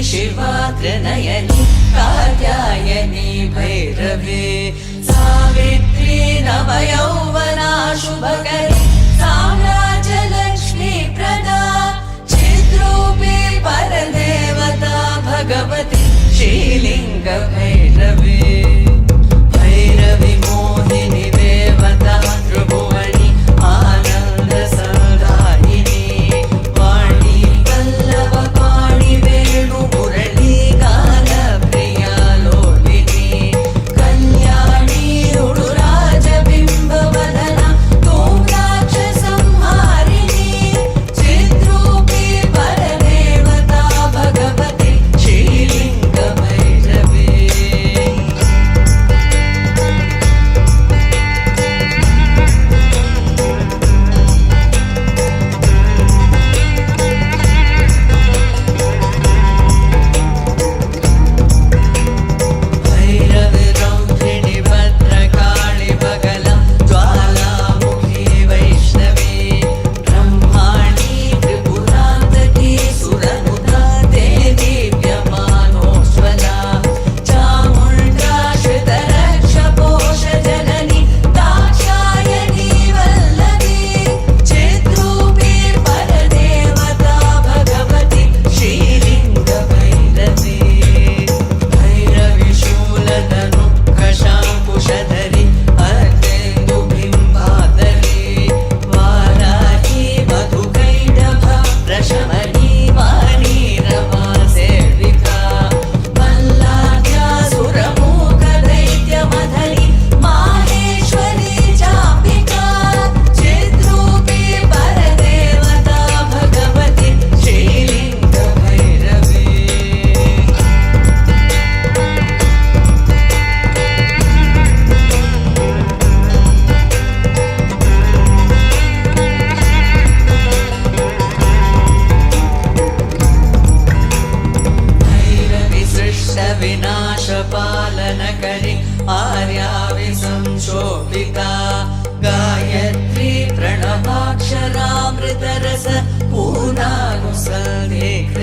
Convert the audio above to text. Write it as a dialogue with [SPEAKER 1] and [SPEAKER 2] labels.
[SPEAKER 1] शिवा त्रिनयनी कात्यायनी भैरवी सावित्री नवयौवना शुभकरी साम्राज्यलक्ष्मी प्रदा चिद्रूपी परदेवता भगवती श्रीलिंग भैरवी भैरवी मोहिनी देवता त्रिभुवनी आनंद संधायिनी वाणी वल्लभ पाणि वेणु मुरली गान प्रिया लोलिनी कल्याणी रुडुराज बिंब वदना तोम्राक्ष संहारिणी चिद्रूपी परदेवता भगवती श्रीलिंग भैरवी भैरवी रौद्रिणी भद्रकाळि बगलं ज्वालामुखी वैष्णवी ब्रह्माणी त्रिपुरान्तकी सुरनुता ते दीप्यमानोज्ज्वला चामुण्डा श्रितरक्षपोषजननी दाक्षायणी वल्लभी चिद्रूपी परदेवता भगवती श्रीलिंग भैरवी भैरवी शूलधनुःखशाङ्कुशधरी अर्धेन्दुबिम्बाधरी वाराही मधुकैटभ प्रशमनी वाणी रमा सेविका मल्लाद्यासुरमूकदैत्यमधरी माहेश्वरी चापिका चिद्रूपी परदेवता भगवती श्रीलिंग भैरवी भैरवी सृष्टविनाशपालनकरी आर्यावि संशोभिता गायत्री प्रणवाक्षरामृतरस पूर्णानुसन्धिकृता